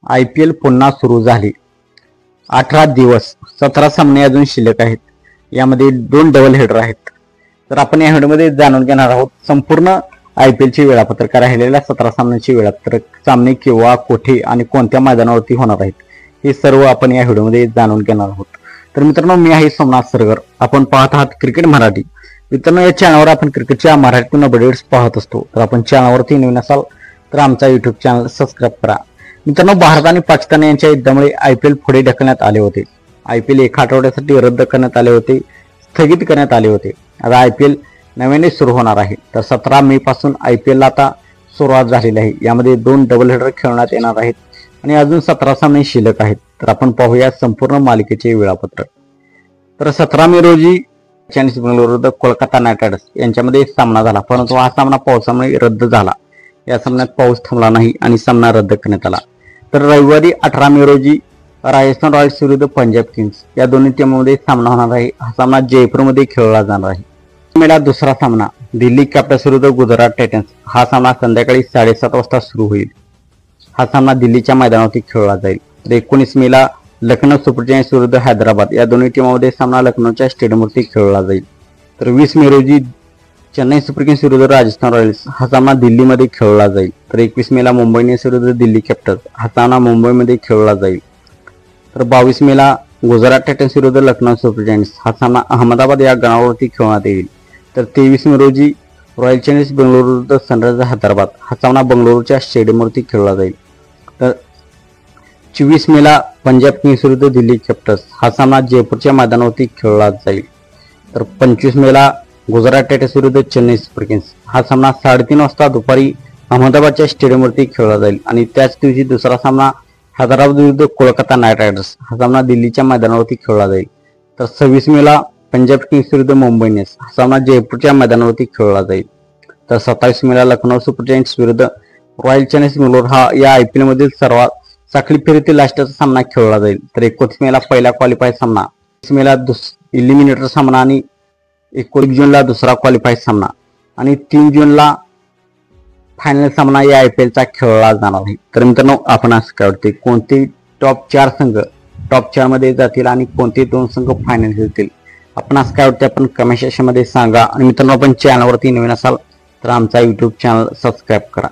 IPL पुन्हा सुरू झाली। 18 दिवस 17 सामने अजून शिल्लक आहेत। यामध्ये 2 डबल हेडर आहेत। तर आपण या व्हिडिओमध्ये जाणून घेणार आहोत संपूर्ण IPL ची वेळापत्रक, राहिलेल्या 17 सामन्यांची वेळापत्रक, सामने केव्हा, कुठे आणि कोणत्या मैदानावरती होणार आहेत, हे सर्व आपण या व्हिडिओमध्ये जाणून घेणार आहोत। तर मित्रांनो, मी आहे सोमनाथ सरगर, आपण पाहत आहात क्रिकेट मराठी। मित्रांनो, या चॅनलवर आपण क्रिकेटच्या मराठीतून अपडेट्स पाहत असतो। तर आपण चॅनलवरती नवीन असाल तर आमचा YouTube चॅनल सबस्क्राइब करा। मित्रांनो, भारत आणि पाकिस्तान यांच्या युद्धामुळे IPL पुढे ढकलण्यात आले होते। IPL एका आठवड्यासाठी रद्द करण्यात आले होते, स्थगित करण्यात आले होते। आता IPL नव्याने सुरू होणार आहे। तर 17 मे पासून IPL ला आता सुरुवात झालेली आहे। यामध्ये 2 डबल हेडर खेळण्यात येणार आहेत आणि अजून 17 सामने शिल्लक आहेत। तर आपण पाहूया संपूर्ण मालिकेचे वेळापत्रक। तर 17 मे रोजी चेन्नई बेंगळुरू विरुद्ध कोलकाता नाईट रायडर्स यांच्यामध्ये सामना झाला, परंतु हा सामना पावसामुळे रद्द झाला। या सामन्यात पाऊस थांबला नाही आणि सामना रद्द करण्यात आला। तर रविवारी 18 मे रोजी राजस्थान रॉयल्स विरुद्ध पंजाब किंग्स या दोन्ही टीममध्ये सामना होणार आहे। हा सामना जयपूरमध्ये खेळला जाणार आहे। मेला दुसरा सामना दिल्ली कॅपिटल्स विरुद्ध गुजरात टायटन्स, हा सामना संध्याकाळी 7:30 वाजता सुरू होईल। हा सामना दिल्लीच्या मैदानावरती खेळला जाईल। तर 19 मेला लखनौ सुपर जायंट्स विरुद्ध हैदराबाद या दोन्ही टीमांमध्ये सामना लखनौच्या स्टेडियमवरती खेळला जाईल। तर 20 मे रोजी चेन्नई सुपर किंग्स विरुद्ध राजस्थान रॉयल्स, हा सामना दिल्लीमध्ये खेळला जाईल। तर 21 मेला मुंबई इंडियन्स विरुद्ध दिल्ली कॅपिटल्स, हा सामना मुंबईमध्ये खेळला जाईल। तर 22 मेला गुजरात टायटन्स विरुद्ध लखनौ सुपर जायंट्स, हा सामना अहमदाबाद या गडावरती खेळण्यात येईल। तर 23 मे रोजी रॉयल चॅलेंजर्स बेंगळुरू विरुद्ध सनरायझर्स हैदराबाद, हा सामना बंगळुरूच्या स्टेडियमवरती खेळला जाईल। तर 24 मेला पंजाब किंग्स विरुद्ध दिल्ली कॅपिटल्स, हा सामना जयपूरच्या मैदानावरती खेळला जाईल। तर 25 मेला गुजरात टायटन्स विरुद्ध चेन्नई सुपर किंग्स, हा सामना 3:30 वाजता दुपारी अहमदाबादच्या स्टेडियमवरती खेळला जाईल। आणि त्याच दिवशी दुसरा सामना हैदराबाद विरुद्ध कोलकाता नाईट रायडर्स, हा सामना दिल्लीच्या मैदानावरती खेळला जाईल। तर 26 मेला पंजाब किंग्स विरुद्ध मुंबई इंडियन्स, हा सामना जयपूरच्या मैदानावरती खेळला जाईल। तर 27 मेला लखनौ सुपर जायंट्स विरुद्ध रॉयल चॅलेंजर्स बेंगळुरू, हा या IPL मधील सर्वात साखळी फेरीतील लास्टचा सामना खेळला जाईल। तर 29 मेला पहिला क्वालिफाय सामना, 30 मेला इलिमिनेटर सामना आणि 19 जूनला दुसरा क्वालिफाय सामना आणि 3 जूनला फायनल सामना या IPL चा खेळला जाणार आहे। तर मित्रांनो, आपण असं काय वाटते, कोणते टॉप 4 संघ टॉप 4 मध्ये जातील आणि कोणते 2 संघ फायनल खेळतील, आपण असं काय वाटते आपण कमेंट सेक्शन मध्ये सांगा। आणि मित्रांनो, आपण चॅनलवरती नवीन असाल तर आमचा YouTube चॅनल सबस्क्राइब करा।